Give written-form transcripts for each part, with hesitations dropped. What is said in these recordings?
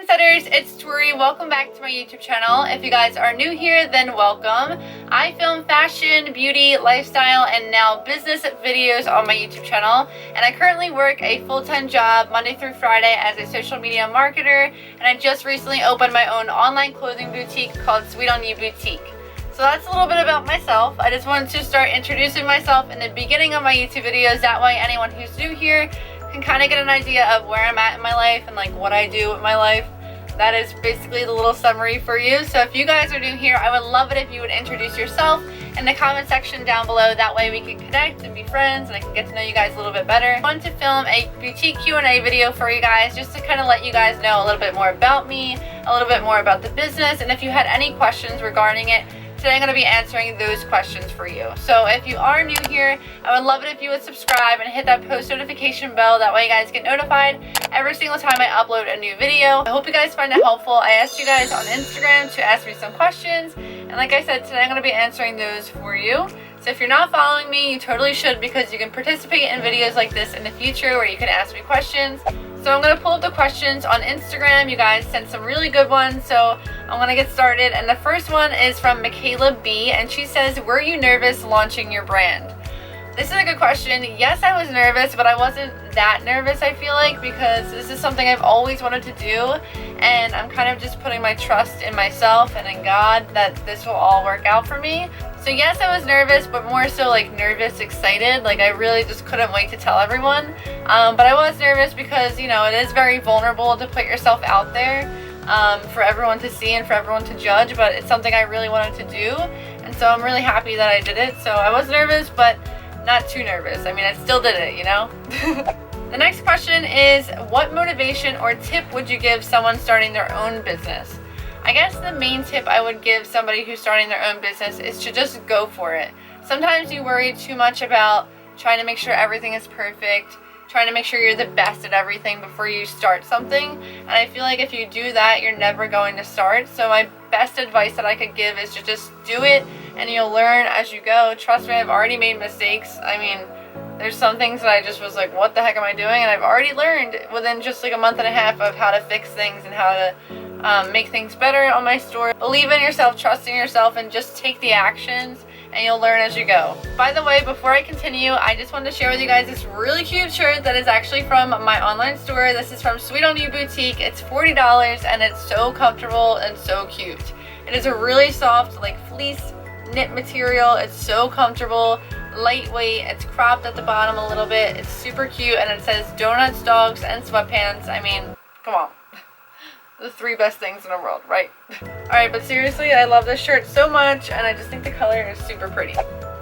Trendsetters, it's Tori. Welcome back to my YouTube channel. If you guys are new here, then welcome. I film fashion, beauty, lifestyle, and now business videos on my YouTube channel. And I currently work a full-time job Monday through Friday as a social media marketer. And I just recently opened my own online clothing boutique called Sweet on You Boutique. So that's a little bit about myself. I just wanted to start introducing myself in the beginning of my YouTube videos. That way anyone who's new here can kind of get an idea of where I'm at in my life and like what I do with my life. That is basically the little summary for you. So if you guys are new here, I would love it if you would introduce yourself in the comment section down below. That way we can connect and be friends and I can get to know you guys a little bit better. I wanted to film a boutique Q&A video for you guys just to kind of let you guys know a little bit more about me, a little bit more about the business, and if you had any questions regarding it, today I'm going to be answering those questions for you. So if you are new here, I would love it if you would subscribe and hit that post notification bell. That way you guys get notified every single time I upload a new video. I hope you guys find it helpful. I asked you guys on Instagram to ask me some questions. And like I said, today I'm going to be answering those for you. So if you're not following me, you totally should, because you can participate in videos like this in the future where you can ask me questions. So I'm going to pull up the questions on Instagram. You guys sent some really good ones, so I'm going to get started. And the first one is from Michaela B, and she says, were you nervous launching your brand? This is a good question. Yes, I was nervous, but I wasn't that nervous, I feel like, because this is something I've always wanted to do, and I'm kind of just putting my trust in myself and in God that this will all work out for me. So yes, I was nervous, but more so like nervous, excited. Like I really just couldn't wait to tell everyone. But I was nervous because, you know, it is very vulnerable to put yourself out there for everyone to see and for everyone to judge, but it's something I really wanted to do. And so I'm really happy that I did it. So I was nervous, but not too nervous. I mean, I still did it, you know? The next question is, what motivation or tip would you give someone starting their own business? I guess the main tip I would give somebody who's starting their own business is to just go for it. Sometimes you worry too much about trying to make sure everything is perfect, trying to make sure you're the best at everything before you start something. And I feel like if you do that, you're never going to start. So my best advice that I could give is to just do it, and you'll learn as you go. Trust me, I've already made mistakes. I mean, there's some things that I just was like, what the heck am I doing? And I've already learned within just like a month and a half of how to fix things and how to make things better on my store. Believe in yourself, trust in yourself, and just take the actions, and you'll learn as you go. By the way, before I continue, I just wanted to share with you guys this really cute shirt that is actually from my online store. This is from Sweet on You Boutique. It's $40 and it's so comfortable and so cute. It is a really soft, like fleece knit material. It's so comfortable, lightweight. It's cropped at the bottom a little bit. It's super cute, and it says donuts, dogs, and sweatpants. I mean, come on. The three best things in the world, right? Alright, but seriously, I love this shirt so much, and I just think the color is super pretty.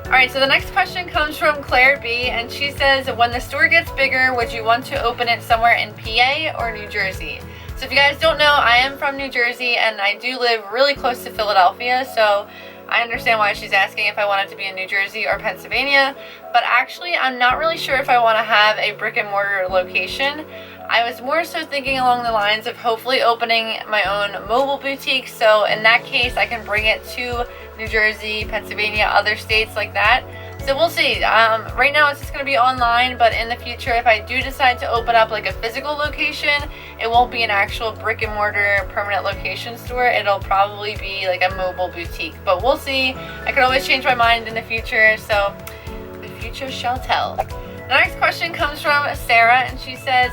Alright, so the next question comes from Claire B, and she says, when the store gets bigger, would you want to open it somewhere in PA or New Jersey? So if you guys don't know, I am from New Jersey, and I do live really close to Philadelphia, so I understand why she's asking if I want it to be in New Jersey or Pennsylvania, but actually I'm not really sure if I want to have a brick and mortar location. I was more so thinking along the lines of hopefully opening my own mobile boutique, so in that case I can bring it to New Jersey, Pennsylvania, other states like that. So we'll see. Right now it's just going to be online, but in the future if I do decide to open up like a physical location, it won't be an actual brick and mortar permanent location store. It'll probably be like a mobile boutique, but we'll see. I could always change my mind in the future, so the future shall tell. The next question comes from Sarah, and she says,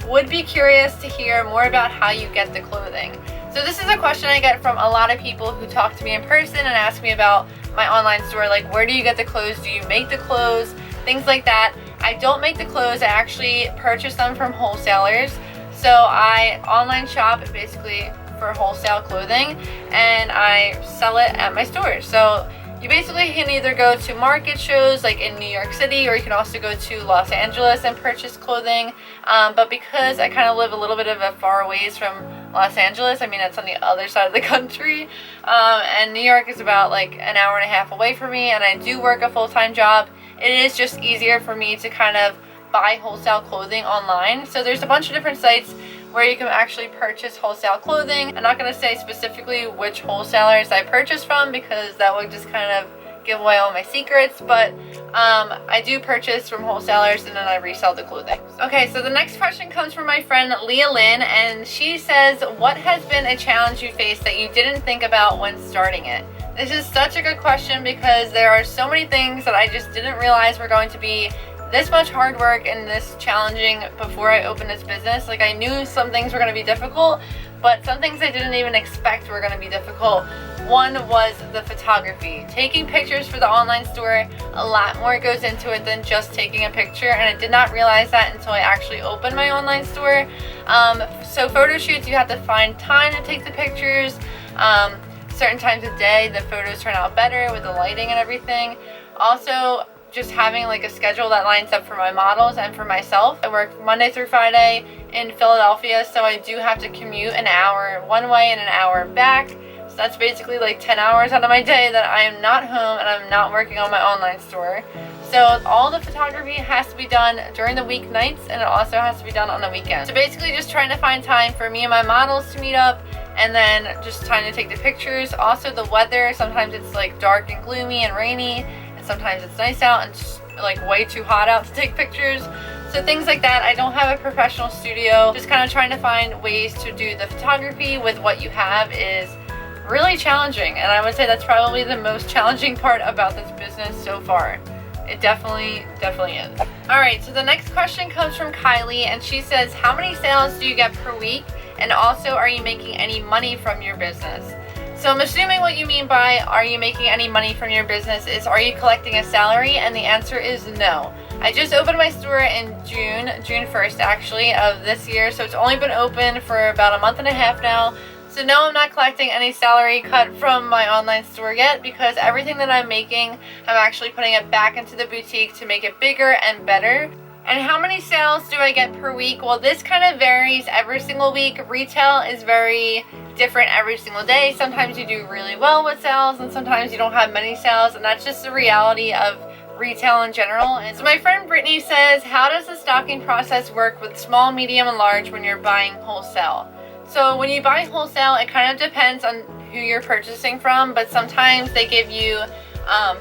would be curious to hear more about how you get the clothing. So this is a question I get from a lot of people who talk to me in person and ask me about my online store, like where do you get the clothes, do you make the clothes, things like that. I don't make the clothes, I actually purchase them from wholesalers. So I online shop basically for wholesale clothing, and I sell it at my store. So you basically can either go to market shows like in New York City, or you can also go to Los Angeles and purchase clothing. But because I kind of live a little bit of a far ways from Los Angeles, I mean it's on the other side of the country, and New York is about like an hour and a half away from me, and I do work a full-time job, it is just easier for me to kind of buy wholesale clothing online. So there's a bunch of different sites where you can actually purchase wholesale clothing. I'm not going to say specifically which wholesalers I purchase from, because that would just kind of give away all my secrets, but I do purchase from wholesalers and then I resell the clothing. Okay, so the next question comes from my friend Leah Lynn, and she says, what has been a challenge you faced that you didn't think about when starting it? This is such a good question because there are so many things that I just didn't realize were going to be this much hard work and this challenging before I opened this business. Like, I knew some things were going to be difficult, but some things I didn't even expect were going to be difficult. One was the photography. Taking pictures for the online store, a lot more goes into it than just taking a picture, and I did not realize that until I actually opened my online store. So photo shoots, you have to find time to take the pictures. Certain times of day, the photos turn out better with the lighting and everything. Also, just having like a schedule that lines up for my models and for myself. I work Monday through Friday in Philadelphia, so I do have to commute an hour one way and an hour back. So that's basically like 10 hours out of my day that I am not home and I'm not working on my online store. So all the photography has to be done during the weeknights, and it also has to be done on the weekend. So basically just trying to find time for me and my models to meet up, and then just trying to take the pictures. Also the weather, sometimes it's like dark and gloomy and rainy, and sometimes it's nice out and just like way too hot out to take pictures. So things like that. I don't have a professional studio. Just kind of trying to find ways to do the photography with what you have is really challenging, and I would say that's probably the most challenging part about this business so far. It definitely is. Alright, so the next question comes from Kylie, and she says, how many sales do you get per week? And also, are you making any money from your business? So I'm assuming what you mean by are you making any money from your business is, are you collecting a salary? And the answer is no. I just opened my store in June 1st actually of this year, so it's only been open for about a month and a half now. So no, I'm not collecting any salary cut from my online store yet, because everything that I'm making, I'm actually putting it back into the boutique to make it bigger and better. And how many sales do I get per week? Well, this kind of varies every single week. Retail is very different every single day. Sometimes you do really well with sales and sometimes you don't have many sales, and that's just the reality of retail in general. And so my friend Brittany says, how does the stocking process work with small, medium, and large when you're buying wholesale? So when you buy wholesale, it kind of depends on who you're purchasing from, but sometimes they give you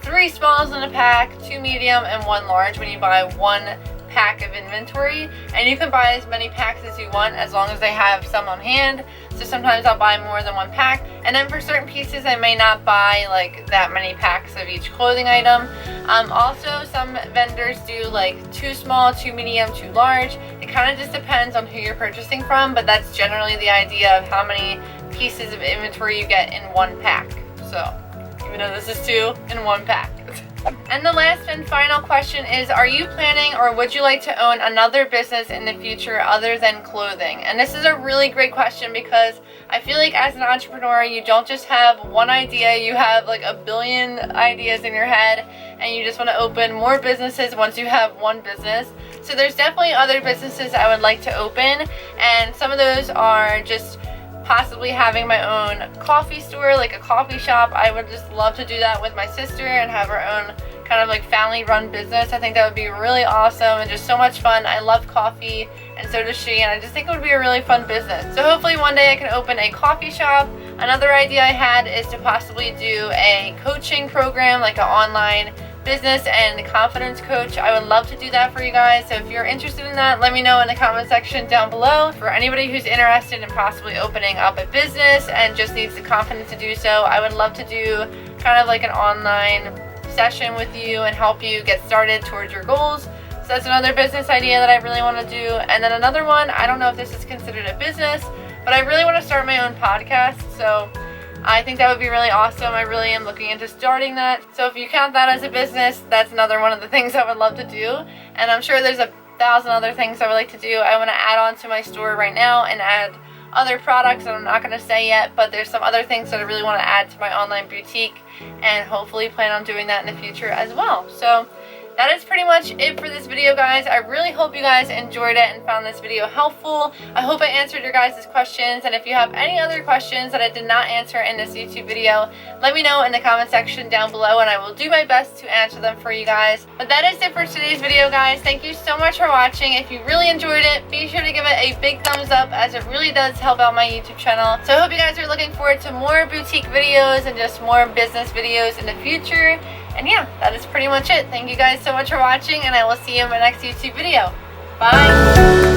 3 smalls in a pack, 2 medium, and 1 large when you buy 1 pack of inventory. And you can buy as many packs as you want as long as they have some on hand. So sometimes I'll buy more than 1 pack, and then for certain pieces I may not buy like that many packs of each clothing item. Also, some vendors do like 2 small, 2 medium, 2 large. It kind of just depends on who you're purchasing from, but that's generally the idea of how many pieces of inventory you get in 1 pack. So even though this is 2 in 1 pack. And the last and final question is, are you planning or would you like to own another business in the future other than clothing? And this is a really great question because I feel like as an entrepreneur, you don't just have one idea, you have like a billion ideas in your head, and you just want to open more businesses once you have one business. So there's definitely other businesses I would like to open, and some of those are just possibly having my own coffee store, like a coffee shop. I would just love to do that with my sister and have our own kind of like family run business. I think that would be really awesome and just so much fun. I love coffee and so does she, and I just think it would be a really fun business. So hopefully one day I can open a coffee shop. Another idea I had is to possibly do a coaching program, like an online business and confidence coach. I would love to do that for you guys. So if you're interested in that, let me know in the comment section down below. For anybody who's interested in possibly opening up a business and just needs the confidence to do so, I would love to do kind of like an online session with you and help you get started towards your goals. So that's another business idea that I really want to do. And then another one, I don't know if this is considered a business, but I really want to start my own podcast. So I think that would be really awesome. I really am looking into starting that. So if you count that as a business, that's another one of the things I would love to do. And I'm sure there's 1,000 other things I would like to do. I want to add on to my store right now and add other products that I'm not going to say yet, but there's some other things that I really want to add to my online boutique, and hopefully plan on doing that in the future as well. So that is pretty much it for this video, guys. I really hope you guys enjoyed it and found this video helpful. I hope I answered your guys' questions, and if you have any other questions that I did not answer in this YouTube video, let me know in the comment section down below and I will do my best to answer them for you guys. But that is it for today's video, guys. Thank you so much for watching. If you really enjoyed it, be sure to give it a big thumbs up, as it really does help out my YouTube channel. So I hope you guys are looking forward to more boutique videos and just more business videos in the future. And yeah, that is pretty much it. Thank you guys so much for watching, and I will see you in my next YouTube video. Bye!